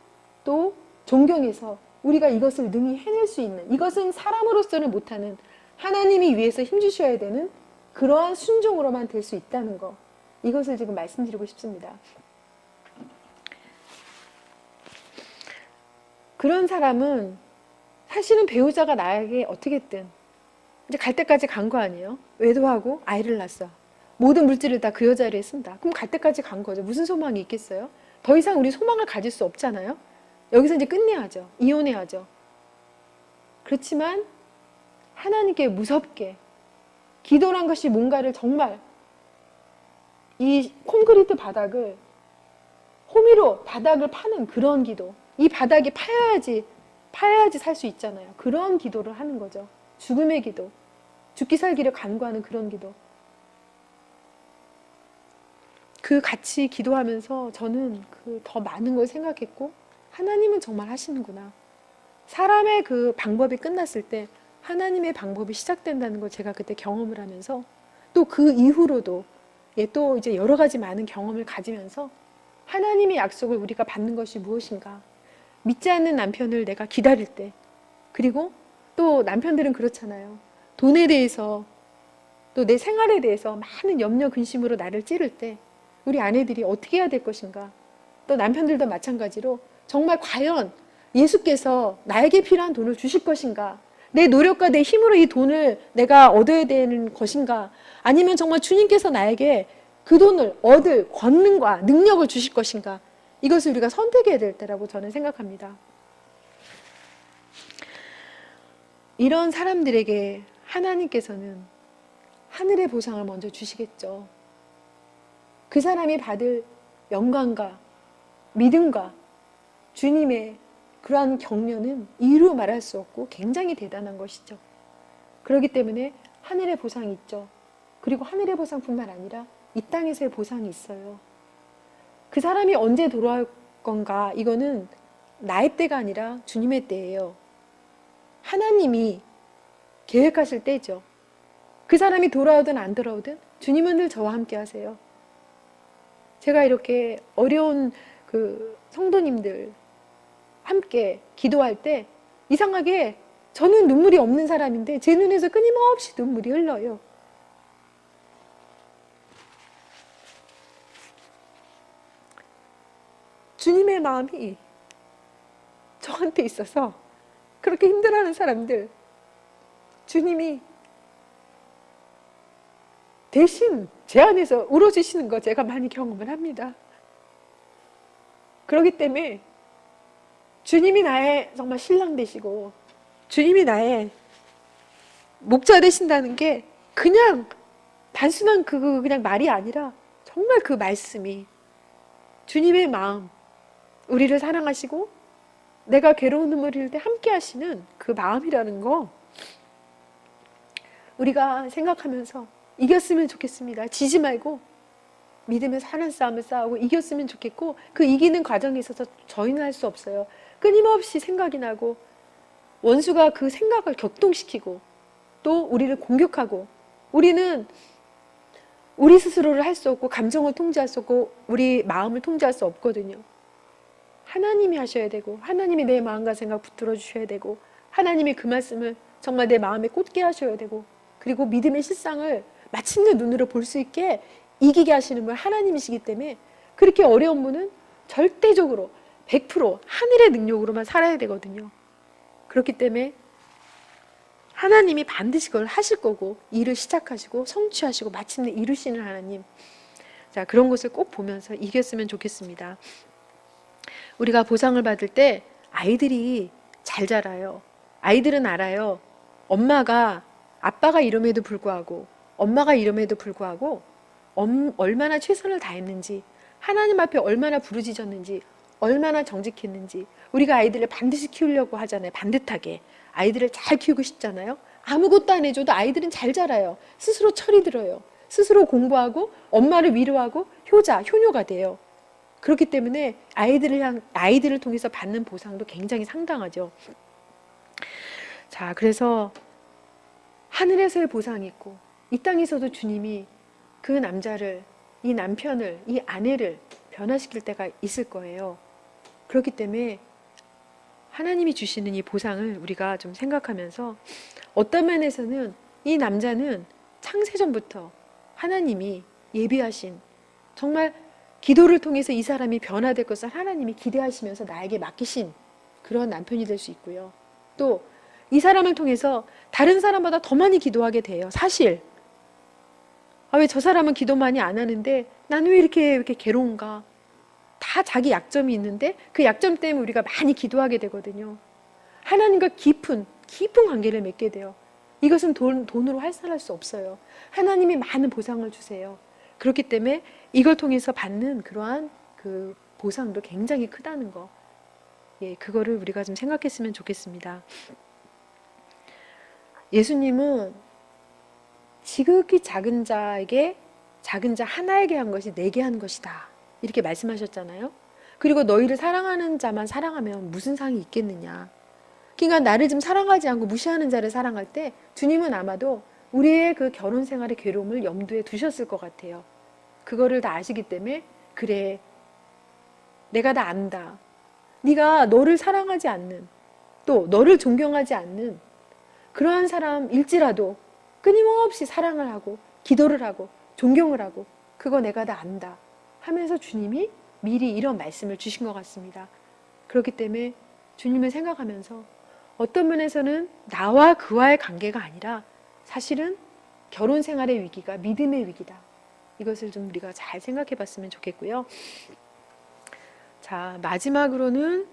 또 존경에서 우리가 이것을 능히 해낼 수 있는, 이것은 사람으로서는 못하는, 하나님이 위해서 힘주셔야 되는 그러한 순종으로만 될 수 있다는 거, 이것을 지금 말씀드리고 싶습니다. 그런 사람은 사실은 배우자가 나에게 어떻게든 이제 갈 때까지 간 거 아니에요? 외도하고 아이를 낳았어. 모든 물질을 다 그 여자를 쓴다. 그럼 갈 때까지 간 거죠. 무슨 소망이 있겠어요? 더 이상 우리 소망을 가질 수 없잖아요. 여기서 이제 끝내야죠. 이혼해야죠. 그렇지만 하나님께 무섭게 기도란 것이 뭔가를 정말 이 콘크리트 바닥을 호미로 바닥을 파는 그런 기도, 이 바닥이 파여야지 살 수 있잖아요. 그런 기도를 하는 거죠. 죽음의 기도, 죽기 살기를 간구하는 그런 기도. 그 같이 기도하면서 저는 그 더 많은 걸 생각했고, 하나님은 정말 하시는구나. 사람의 그 방법이 끝났을 때 하나님의 방법이 시작된다는 걸 제가 그때 경험을 하면서, 또 그 이후로도 또 이제 여러 가지 많은 경험을 가지면서 하나님의 약속을 우리가 받는 것이 무엇인가. 믿지 않는 남편을 내가 기다릴 때, 그리고 또 남편들은 그렇잖아요. 돈에 대해서 또 내 생활에 대해서 많은 염려 근심으로 나를 찌를 때 우리 아내들이 어떻게 해야 될 것인가. 또 남편들도 마찬가지로 정말 과연 예수께서 나에게 필요한 돈을 주실 것인가, 내 노력과 내 힘으로 이 돈을 내가 얻어야 되는 것인가, 아니면 정말 주님께서 나에게 그 돈을 얻을 권능과 능력을 주실 것인가, 이것을 우리가 선택해야 될 때라고 저는 생각합니다. 이런 사람들에게 하나님께서는 하늘의 보상을 먼저 주시겠죠. 그 사람이 받을 영광과 믿음과 주님의 그러한 격려는 이루 말할 수 없고 굉장히 대단한 것이죠. 그렇기 때문에 하늘의 보상이 있죠. 그리고 하늘의 보상뿐만 아니라 이 땅에서의 보상이 있어요. 그 사람이 언제 돌아올 건가, 이거는 나의 때가 아니라 주님의 때예요. 하나님이 계획하실 때죠. 그 사람이 돌아오든 안 돌아오든 주님은 늘 저와 함께 하세요. 제가 이렇게 어려운 그 성도님들 함께 기도할 때 이상하게 저는 눈물이 없는 사람인데 제 눈에서 끊임없이 눈물이 흘러요. 주님의 마음이 저한테 있어서 그렇게 힘들어하는 사람들, 주님이 대신 제 안에서 울어주시는 거 제가 많이 경험을 합니다. 그렇기 때문에 주님이 나의 정말 신랑 되시고 주님이 나의 목자 되신다는 게 그냥 단순한 그냥 말이 아니라 정말 그 말씀이 주님의 마음, 우리를 사랑하시고 내가 괴로운 눈물을 흘릴 때 함께 하시는 그 마음이라는 거 우리가 생각하면서 이겼으면 좋겠습니다. 지지 말고 믿으면서 하는 싸움을 싸우고 이겼으면 좋겠고, 그 이기는 과정에 있어서 저희는 할 수 없어요. 끊임없이 생각이 나고 원수가 그 생각을 격동시키고 또 우리를 공격하고, 우리는 우리 스스로를 할 수 없고 감정을 통제할 수 없고 우리 마음을 통제할 수 없거든요. 하나님이 하셔야 되고, 하나님이 내 마음과 생각 붙들어 주셔야 되고, 하나님이 그 말씀을 정말 내 마음에 꽂게 하셔야 되고, 그리고 믿음의 실상을 마침내 눈으로 볼 수 있게 이기게 하시는 분 하나님이시기 때문에 그렇게 어려운 분은 절대적으로 100% 하늘의 능력으로만 살아야 되거든요. 그렇기 때문에 하나님이 반드시 그걸 하실 거고, 일을 시작하시고 성취하시고 마침내 이루시는 하나님, 자, 그런 것을 꼭 보면서 이겼으면 좋겠습니다. 우리가 보상을 받을 때 아이들이 잘 자라요. 아이들은 알아요. 아빠가 이름에도 불구하고, 엄마가 이름에도 불구하고 얼마나 최선을 다했는지, 하나님 앞에 얼마나 부르짖었는지, 얼마나 정직했는지. 우리가 아이들을 반드시 키우려고 하잖아요. 반듯하게 아이들을 잘 키우고 싶잖아요. 아무것도 안 해줘도 아이들은 잘 자라요. 스스로 철이 들어요. 스스로 공부하고 엄마를 위로하고 효녀가 돼요. 그렇기 때문에 아이들을 통해서 받는 보상도 굉장히 상당하죠. 자, 그래서 하늘에서의 보상이 있고 이 땅에서도 주님이 그 남자를, 이 남편을, 이 아내를 변화시킬 때가 있을 거예요. 그렇기 때문에 하나님이 주시는 이 보상을 우리가 좀 생각하면서 어떤 면에서는 이 남자는 창세전부터 하나님이 예비하신 정말 기도를 통해서 이 사람이 변화될 것을 하나님이 기대하시면서 나에게 맡기신 그런 남편이 될 수 있고요. 또 이 사람을 통해서 다른 사람보다 더 많이 기도하게 돼요. 사실 왜 저 사람은 기도 많이 안 하는데 나는 왜 이렇게 괴로운가? 다 자기 약점이 있는데 그 약점 때문에 우리가 많이 기도하게 되거든요. 하나님과 깊은 관계를 맺게 돼요. 이것은 돈으로 환산할 수 없어요. 하나님이 많은 보상을 주세요. 그렇기 때문에 이걸 통해서 받는 그러한 그 보상도 굉장히 크다는 거. 예, 그거를 우리가 좀 생각했으면 좋겠습니다. 예수님은 지극히 작은 자에게 작은 자 하나에게 한 것이 내게 한 것이다. 이렇게 말씀하셨잖아요. 그리고 너희를 사랑하는 자만 사랑하면 무슨 상이 있겠느냐. 그러니까 나를 좀 사랑하지 않고 무시하는 자를 사랑할 때 주님은 아마도 우리의 그 결혼 생활의 괴로움을 염두에 두셨을 것 같아요. 그거를 다 아시기 때문에 그래, 내가 다 안다. 네가 너를 사랑하지 않는, 또 너를 존경하지 않는 그러한 사람일지라도 끊임없이 사랑을 하고 기도를 하고 존경을 하고 그거 내가 다 안다 하면서 주님이 미리 이런 말씀을 주신 것 같습니다. 그렇기 때문에 주님을 생각하면서 어떤 면에서는 나와 그와의 관계가 아니라 사실은 결혼 생활의 위기가 믿음의 위기다. 이것을 좀 우리가 잘 생각해 봤으면 좋겠고요. 자, 마지막으로는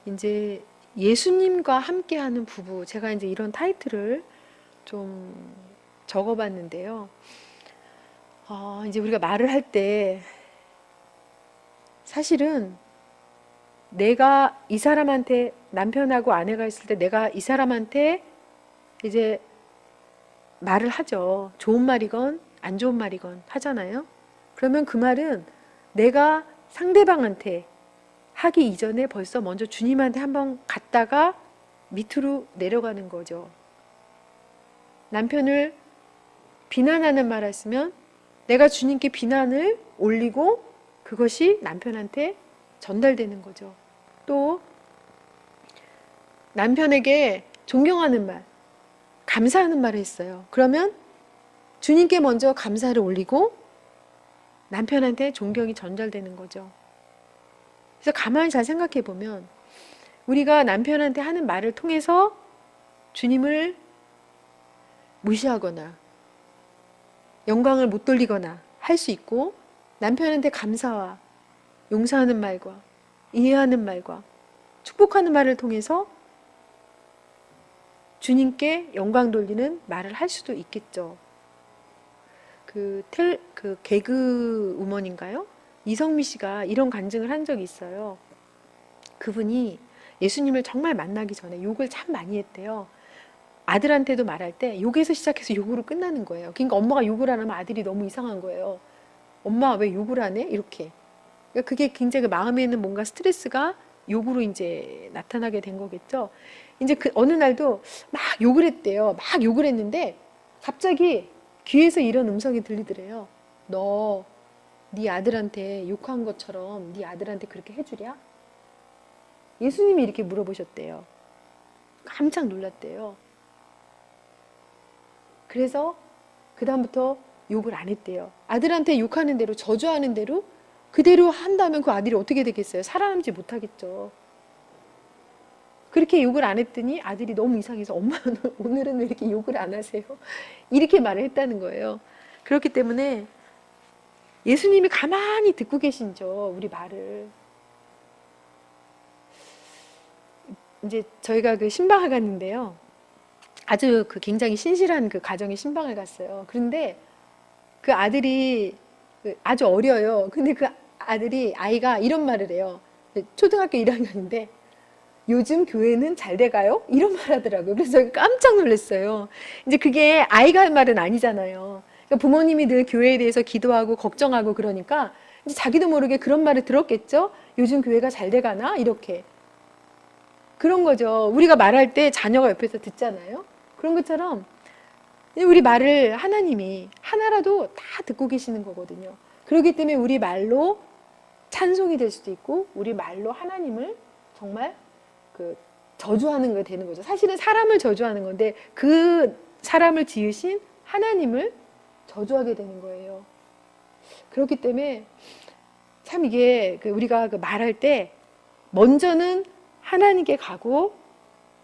이제 예수님과 함께하는 부부. 제가 이제 이런 타이틀을 좀 적어봤는데요. 이제 우리가 말을 할 때 사실은 내가 이 사람한테 남편하고 아내가 있을 때 내가 이 사람한테 이제 말을 하죠. 좋은 말이건 안 좋은 말이건 하잖아요. 그러면 그 말은 내가 상대방한테 하기 이전에 벌써 먼저 주님한테 한번 갔다가 밑으로 내려가는 거죠. 남편을 비난하는 말 했으면 내가 주님께 비난을 올리고 그것이 남편한테 전달되는 거죠. 또 남편에게 존경하는 말, 감사하는 말을 했어요. 그러면 주님께 먼저 감사를 올리고 남편한테 존경이 전달되는 거죠. 그래서 가만히 잘 생각해 보면 우리가 남편한테 하는 말을 통해서 주님을 무시하거나 영광을 못 돌리거나 할 수 있고 남편한테 감사와 용서하는 말과 이해하는 말과 축복하는 말을 통해서 주님께 영광 돌리는 말을 할 수도 있겠죠. 그 개그 우먼인가요? 이성미 씨가 이런 간증을 한 적이 있어요. 그분이 예수님을 정말 만나기 전에 욕을 참 많이 했대요. 아들한테도 말할 때 욕에서 시작해서 욕으로 끝나는 거예요. 그러니까 엄마가 욕을 안 하면 아들이 너무 이상한 거예요. 엄마 왜 욕을 안 해? 이렇게. 그러니까 그게 굉장히 마음에 있는 뭔가 스트레스가 욕으로 이제 나타나게 된 거겠죠. 이제 그 어느 날도 막 욕을 했대요. 막 욕을 했는데 갑자기 귀에서 이런 음성이 들리더래요. 너 네 아들한테 욕한 것처럼 네 아들한테 그렇게 해주랴? 예수님이 이렇게 물어보셨대요. 깜짝 놀랐대요. 그래서 그다음부터 욕을 안 했대요. 아들한테 욕하는 대로 저주하는 대로 그대로 한다면 그 아들이 어떻게 되겠어요? 살아남지 못하겠죠. 그렇게 욕을 안 했더니 아들이 너무 이상해서 엄마 오늘은 왜 이렇게 욕을 안 하세요? 이렇게 말을 했다는 거예요. 그렇기 때문에 예수님이 가만히 듣고 계신죠. 우리 말을. 이제 저희가 그 신방을 갔는데요. 아주 그 굉장히 신실한 그 가정의 신방을 갔어요. 그런데 그 아들이 아주 어려요. 근데 그 아이가 이런 말을 해요. 초등학교 1학년인데 요즘 교회는 잘 돼가요? 이런 말 하더라고요. 그래서 저희 깜짝 놀랐어요. 이제 그게 아이가 할 말은 아니잖아요. 그러니까 부모님이 늘 교회에 대해서 기도하고 걱정하고 그러니까 이제 자기도 모르게 그런 말을 들었겠죠? 요즘 교회가 잘 돼가나? 이렇게. 그런 거죠. 우리가 말할 때 자녀가 옆에서 듣잖아요. 그런 것처럼 우리 말을 하나님이 하나라도 다 듣고 계시는 거거든요. 그렇기 때문에 우리 말로 찬송이 될 수도 있고 우리 말로 하나님을 정말 그 저주하는 게 되는 거죠. 사실은 사람을 저주하는 건데 그 사람을 지으신 하나님을 저주하게 되는 거예요. 그렇기 때문에 참 이게 우리가 말할 때 먼저는 하나님께 가고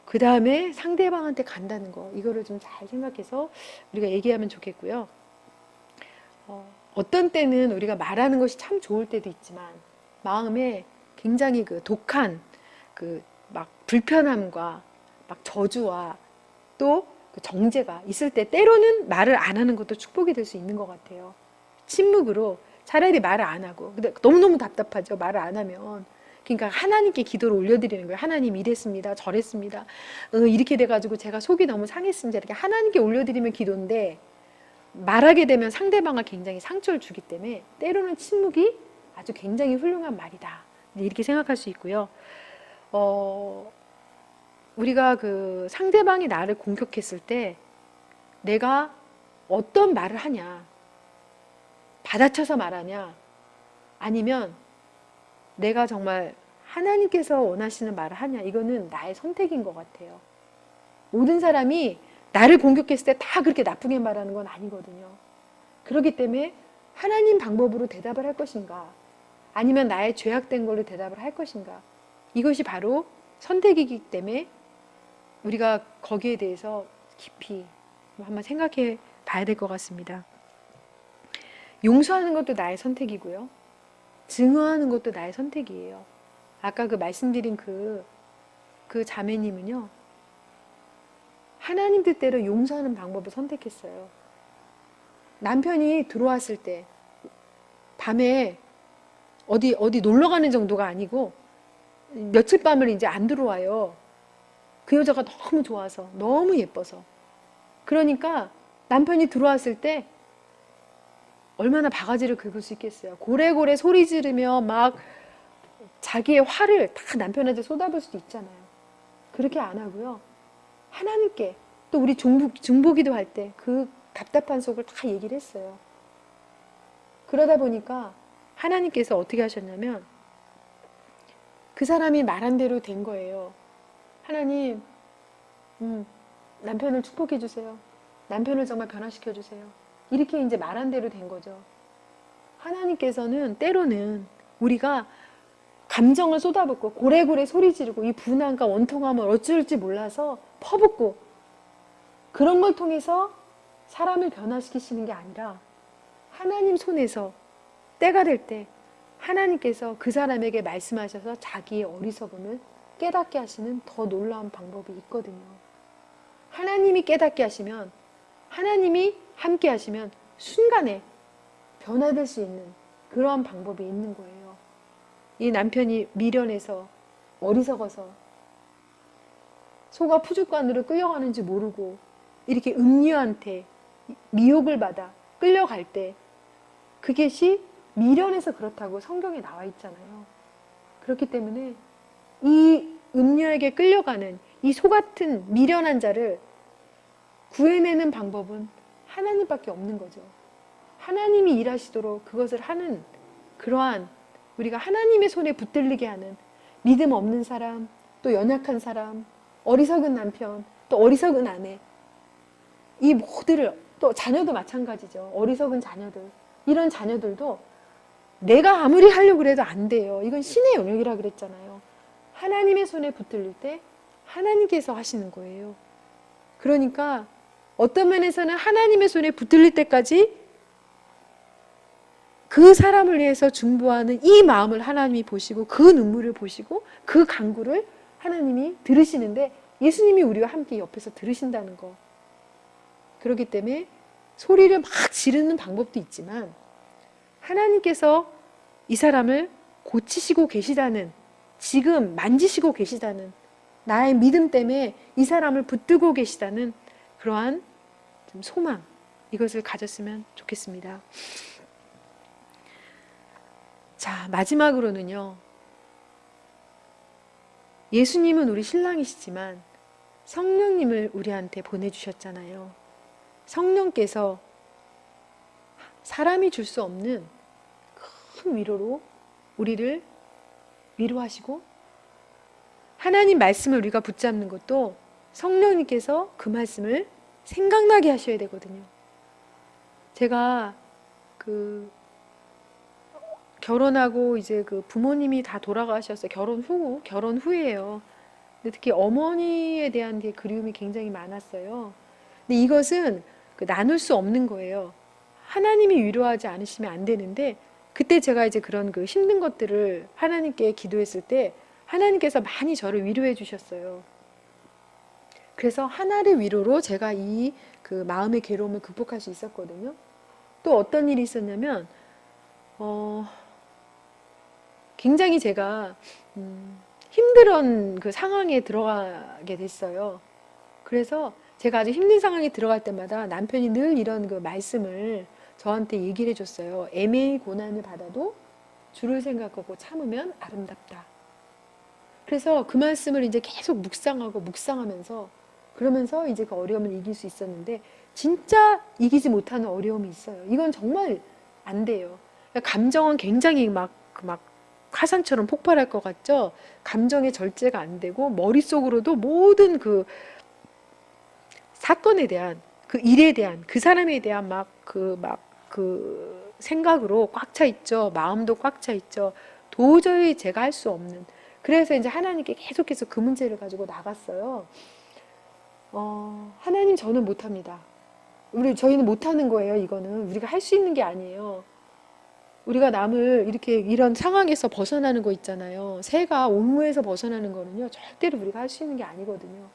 그 다음에 상대방한테 간다는 거, 이거를 좀 잘 생각해서 우리가 얘기하면 좋겠고요. 어떤 때는 우리가 말하는 것이 참 좋을 때도 있지만 마음에 굉장히 독한 막 불편함과 막 저주와 또 정죄가 있을 때 때로는 말을 안 하는 것도 축복이 될 수 있는 것 같아요. 침묵으로 차라리 말을 안 하고. 근데 너무너무 답답하죠, 말을 안 하면. 그러니까 하나님께 기도를 올려드리는 거예요. 하나님 이랬습니다, 저랬습니다, 이렇게 돼가지고 제가 속이 너무 상했습니다, 이렇게 하나님께 올려드리면 기도인데 말하게 되면 상대방을 굉장히 상처를 주기 때문에 때로는 침묵이 아주 굉장히 훌륭한 말이다, 이렇게 생각할 수 있고요. 우리가 상대방이 나를 공격했을 때 내가 어떤 말을 하냐, 받아쳐서 말하냐, 아니면 내가 정말 하나님께서 원하시는 말을 하냐, 이거는 나의 선택인 것 같아요. 모든 사람이 나를 공격했을 때 다 그렇게 나쁘게 말하는 건 아니거든요. 그렇기 때문에 하나님 방법으로 대답을 할 것인가, 아니면 나의 죄악된 걸로 대답을 할 것인가, 이것이 바로 선택이기 때문에 우리가 거기에 대해서 깊이 한번 생각해 봐야 될 것 같습니다. 용서하는 것도 나의 선택이고요, 증오하는 것도 나의 선택이에요. 아까 말씀드린 그 자매님은요, 하나님 뜻대로 용서하는 방법을 선택했어요. 남편이 들어왔을 때 밤에 어디 놀러 가는 정도가 아니고 며칠 밤을 이제 안 들어와요. 그 여자가 너무 좋아서, 너무 예뻐서. 그러니까 남편이 들어왔을 때 얼마나 바가지를 긁을 수 있겠어요. 고래고래 소리 지르며 막 자기의 화를 다 남편한테 쏟아볼 수도 있잖아요. 그렇게 안 하고요, 하나님께, 또 우리 중보기도 할 때 그 답답한 속을 다 얘기를 했어요. 그러다 보니까 하나님께서 어떻게 하셨냐면 그 사람이 말한 대로 된 거예요. 하나님, 남편을 축복해 주세요. 남편을 정말 변화시켜 주세요. 이렇게 이제 말한 대로 된 거죠. 하나님께서는 때로는 우리가 감정을 쏟아붓고 고래고래 소리 지르고 이 분함과 원통함을 어쩔지 몰라서 퍼붓고 그런 걸 통해서 사람을 변화시키시는 게 아니라 하나님 손에서 때가 될 때 하나님께서 그 사람에게 말씀하셔서 자기의 어리석음을 깨닫게 하시는 더 놀라운 방법이 있거든요. 하나님이 깨닫게 하시면, 하나님이 함께 하시면 순간에 변화될 수 있는 그러한 방법이 있는 거예요. 이 남편이 미련해서 어리석어서 소가 푸주간으로 끌려가는지 모르고 이렇게 음녀한테 미혹을 받아 끌려갈 때 그것이 미련해서 그렇다고 성경에 나와 있잖아요. 그렇기 때문에 이 음녀에게 끌려가는 이 소 같은 미련한 자를 구해내는 방법은 하나님밖에 없는 거죠. 하나님이 일하시도록 그것을 하는 그러한, 우리가 하나님의 손에 붙들리게 하는 믿음 없는 사람, 또 연약한 사람, 어리석은 남편, 또 어리석은 아내, 이 모두를, 또 자녀도 마찬가지죠. 어리석은 자녀들, 이런 자녀들도 내가 아무리 하려고 해도 안 돼요. 이건 신의 영역이라 그랬잖아요. 하나님의 손에 붙들릴 때 하나님께서 하시는 거예요. 그러니까 어떤 면에서는 하나님의 손에 붙들릴 때까지 그 사람을 위해서 중보하는 이 마음을 하나님이 보시고 그 눈물을 보시고 그 간구를 하나님이 들으시는데 예수님이 우리와 함께 옆에서 들으신다는 거. 그렇기 때문에 소리를 막 지르는 방법도 있지만 하나님께서 이 사람을 고치시고 계시다는, 지금 만지시고 계시다는, 나의 믿음 때문에 이 사람을 붙들고 계시다는 그러한 좀 소망, 이것을 가졌으면 좋겠습니다. 자, 마지막으로는요, 예수님은 우리 신랑이시지만 성령님을 우리한테 보내주셨잖아요. 성령께서 사람이 줄 수 없는 큰 위로로 우리를 위로하시고 하나님 말씀을 우리가 붙잡는 것도 성령님께서 그 말씀을 생각나게 하셔야 되거든요. 제가 그 결혼하고 이제 그 부모님이 다 돌아가셨어요. 결혼 후에요. 근데 특히 어머니에 대한 게 그리움이 굉장히 많았어요. 근데 이것은 그 나눌 수 없는 거예요. 하나님이 위로하지 않으시면 안 되는데 그때 제가 이제 그런 그 힘든 것들을 하나님께 기도했을 때 하나님께서 많이 저를 위로해 주셨어요. 그래서 하나의 위로로 제가 이 그 마음의 괴로움을 극복할 수 있었거든요. 또 어떤 일이 있었냐면 굉장히 제가 힘든 그 상황에 들어가게 됐어요. 그래서 제가 아주 힘든 상황에 들어갈 때마다 남편이 늘 이런 그 말씀을 저한테 얘기를 해줬어요. 애매히 고난을 받아도 주를 생각하고 참으면 아름답다. 그래서 그 말씀을 이제 계속 묵상하면서 그러면서 이제 그 어려움을 이길 수 있었는데 진짜 이기지 못하는 어려움이 있어요. 이건 정말 안 돼요. 감정은 굉장히 막 화산처럼 폭발할 것 같죠? 감정의 절제가 안 되고 머릿속으로도 모든 그 사건에 대한 그 일에 대한 그 사람에 대한 그 생각으로 꽉 차 있죠. 마음도 꽉 차 있죠. 도저히 제가 할 수 없는. 그래서 이제 하나님께 계속해서 그 문제를 가지고 나갔어요. 하나님 저는 못합니다. 저희는 못하는 거예요. 이거는 우리가 할 수 있는 게 아니에요. 우리가 남을 이렇게 이런 상황에서 벗어나는 거 있잖아요. 새가 옥무에서 벗어나는 거는요. 절대로 우리가 할 수 있는 게 아니거든요.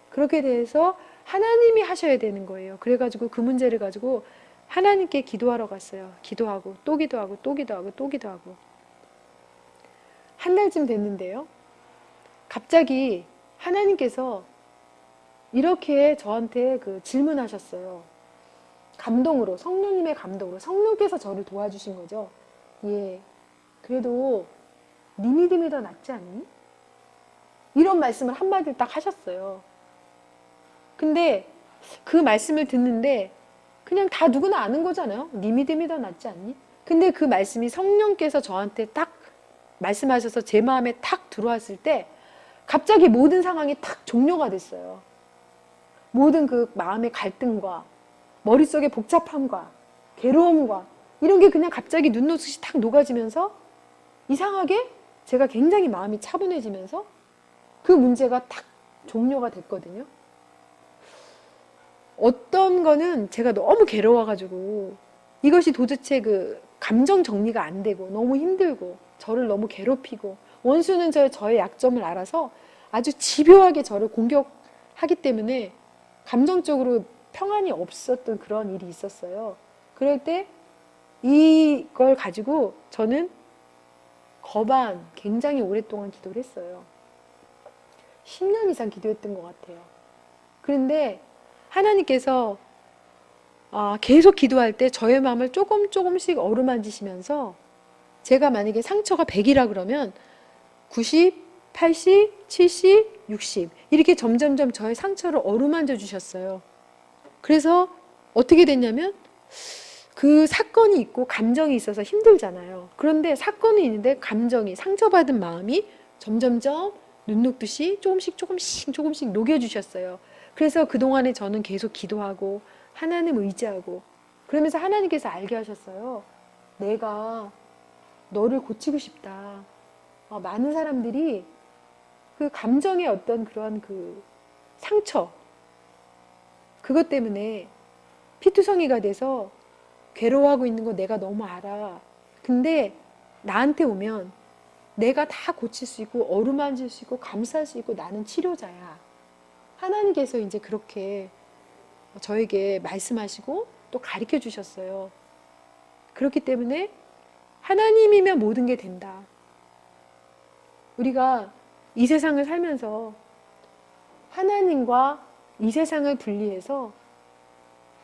그렇게 돼서 하나님이 하셔야 되는 거예요. 그래가지고 그 문제를 가지고 하나님께 기도하러 갔어요. 기도하고 또 기도하고 또 기도하고 또 기도하고 한 달쯤 됐는데요. 갑자기 하나님께서 이렇게 저한테 그 질문하셨어요. 감동으로, 성령님의 감동으로, 성령께서 저를 도와주신 거죠. 예, 그래도 네 믿음이 더 낫지 않니? 이런 말씀을 한마디를 딱 하셨어요. 근데 그 말씀을 듣는데 그냥 다 누구나 아는 거잖아요. 네 믿음이 더 낫지 않니? 근데 그 말씀이 성령께서 저한테 딱 말씀하셔서 제 마음에 탁 들어왔을 때 갑자기 모든 상황이 탁 종료가 됐어요. 모든 그 마음의 갈등과 머릿속의 복잡함과 괴로움과 이런 게 그냥 갑자기 눈노릇이 탁 녹아지면서 이상하게 제가 굉장히 마음이 차분해지면서 그 문제가 탁 종료가 됐거든요. 어떤 거는 제가 너무 괴로워가지고 이것이 도대체 그 감정 정리가 안 되고 너무 힘들고 저를 너무 괴롭히고 원수는 저의 약점을 알아서 아주 집요하게 저를 공격하기 때문에 감정적으로 평안이 없었던 그런 일이 있었어요. 그럴 때 이걸 가지고 저는 거반 굉장히 오랫동안 기도를 했어요. 10년 이상 기도했던 것 같아요. 그런데 하나님께서 계속 기도할 때 저의 마음을 조금씩 어루만지시면서 제가 만약에 상처가 100이라 그러면 90, 80, 70, 60 이렇게 점점점 저의 상처를 어루만져 주셨어요. 그래서 어떻게 됐냐면 그 사건이 있고 감정이 있어서 힘들잖아요. 그런데 사건이 있는데 감정이 상처받은 마음이 점점점 눈 녹듯이 조금씩 녹여주셨어요. 그래서 그동안에 저는 계속 기도하고 하나님 의지하고 그러면서 하나님께서 알게 하셨어요. 내가 너를 고치고 싶다. 많은 사람들이 그 감정의 어떤 그런 그 상처 그것 때문에 피투성이가 돼서 괴로워하고 있는 거 내가 너무 알아. 근데 나한테 오면 내가 다 고칠 수 있고 어루만질 수 있고 감쌀 수 있고 나는 치료자야. 하나님께서 이제 그렇게 저에게 말씀하시고 또 가르쳐 주셨어요. 그렇기 때문에 하나님이면 모든 게 된다. 우리가 이 세상을 살면서 하나님과 이 세상을 분리해서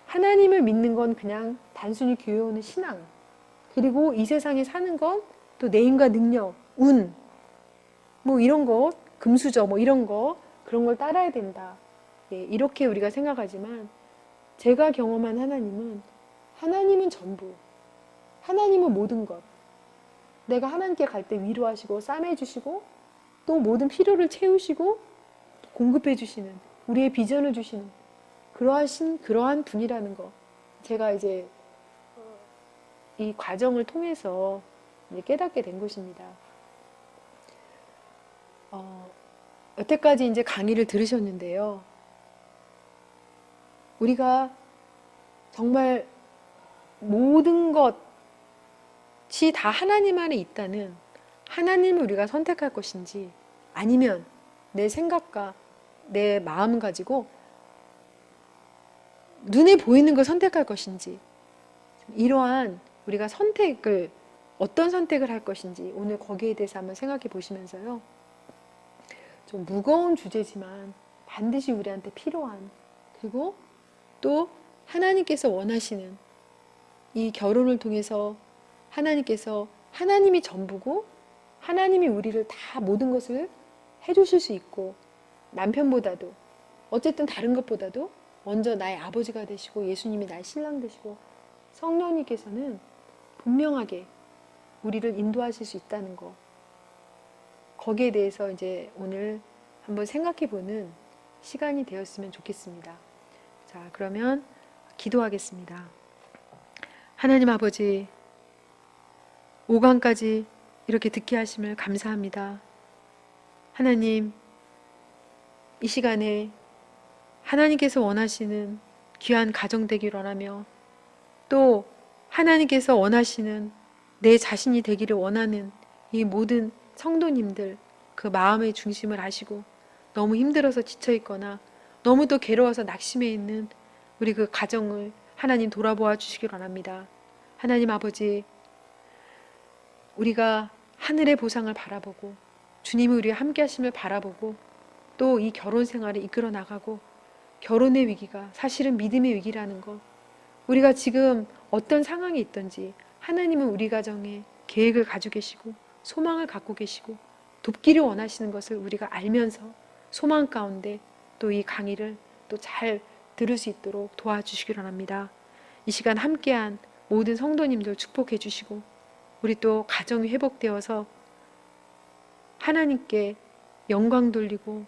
하나님을 믿는 건 그냥 단순히 교회 오는 신앙, 그리고 이 세상에 사는 건 또 내 힘과 능력, 운, 뭐 이런 거, 금수저 뭐 이런 거, 그런 걸 따라야 된다. 예, 이렇게 우리가 생각하지만 제가 경험한 하나님은 전부, 하나님은 모든 것. 내가 하나님께 갈 때 위로하시고 싸매 주시고 또 모든 필요를 채우시고 공급해 주시는, 우리의 비전을 주시는 그러한 분이라는 거, 제가 이제 이 과정을 통해서 이제 깨닫게 된 것입니다. 여태까지 이제 강의를 들으셨는데요. 우리가 정말 모든 것이 다 하나님 안에 있다는, 하나님을 우리가 선택할 것인지 아니면 내 생각과 내 마음 가지고 눈에 보이는 걸 선택할 것인지, 이러한 우리가 어떤 선택을 할 것인지 오늘 거기에 대해서 한번 생각해 보시면서요. 좀 무거운 주제지만 반드시 우리한테 필요한, 그리고 또 하나님께서 원하시는 이 결혼을 통해서 하나님이 전부고 하나님이 우리를 다 모든 것을 해주실 수 있고, 남편보다도 어쨌든 다른 것보다도 먼저 나의 아버지가 되시고 예수님이 나의 신랑 되시고 성령님께서는 분명하게 우리를 인도하실 수 있다는 거, 거기에 대해서 이제 오늘 한번 생각해 보는 시간이 되었으면 좋겠습니다. 자, 그러면 기도하겠습니다. 하나님 아버지, 5강까지 이렇게 듣게 하심을 감사합니다. 하나님, 이 시간에 하나님께서 원하시는 귀한 가정 되기를 원하며, 또 하나님께서 원하시는 내 자신이 되기를 원하는 이 모든 성도님들, 그 마음의 중심을 아시고 너무 힘들어서 지쳐있거나 너무 또 괴로워서 낙심해 있는 우리 그 가정을 하나님 돌아보아 주시길 원합니다. 하나님 아버지, 우리가 하늘의 보상을 바라보고 주님이 우리와 함께 하심을 바라보고 또 이 결혼 생활을 이끌어 나가고, 결혼의 위기가 사실은 믿음의 위기라는 것, 우리가 지금 어떤 상황이 있든지 하나님은 우리 가정에 계획을 가지고 계시고 소망을 갖고 계시고 돕기를 원하시는 것을 우리가 알면서 소망 가운데 또 이 강의를 또 잘 들을 수 있도록 도와주시기 원합니다. 이 시간 함께한 모든 성도님들 축복해 주시고, 우리 또 가정이 회복되어서 하나님께 영광 돌리고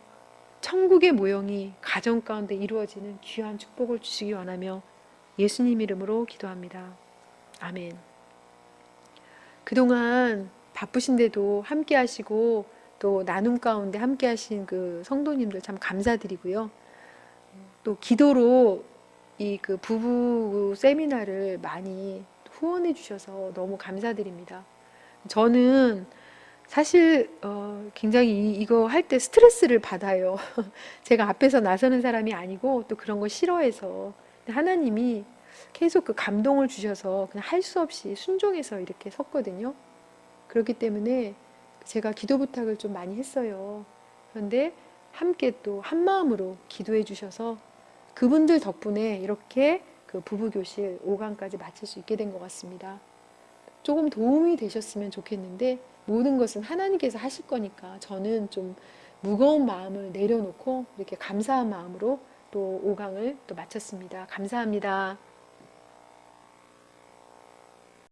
천국의 모형이 가정 가운데 이루어지는 귀한 축복을 주시기 원하며 예수님 이름으로 기도합니다. 아멘. 그동안 바쁘신데도 함께 하시고 또 나눔 가운데 함께 하신 그 성도님들 참 감사드리고요. 또 기도로 이 그 부부 세미나를 많이 후원해 주셔서 너무 감사드립니다. 저는 사실 굉장히 이거 할 때 스트레스를 받아요. 제가 앞에서 나서는 사람이 아니고 또 그런 거 싫어해서, 하나님이 계속 그 감동을 주셔서 그냥 할 수 없이 순종해서 이렇게 섰거든요. 그렇기 때문에 제가 기도 부탁을 좀 많이 했어요. 그런데 함께 또 한 마음으로 기도해 주셔서 그분들 덕분에 이렇게 그 부부교실 5강까지 마칠 수 있게 된 것 같습니다. 조금 도움이 되셨으면 좋겠는데 모든 것은 하나님께서 하실 거니까 저는 좀 무거운 마음을 내려놓고 이렇게 감사한 마음으로 또 5강을 또 마쳤습니다. 감사합니다.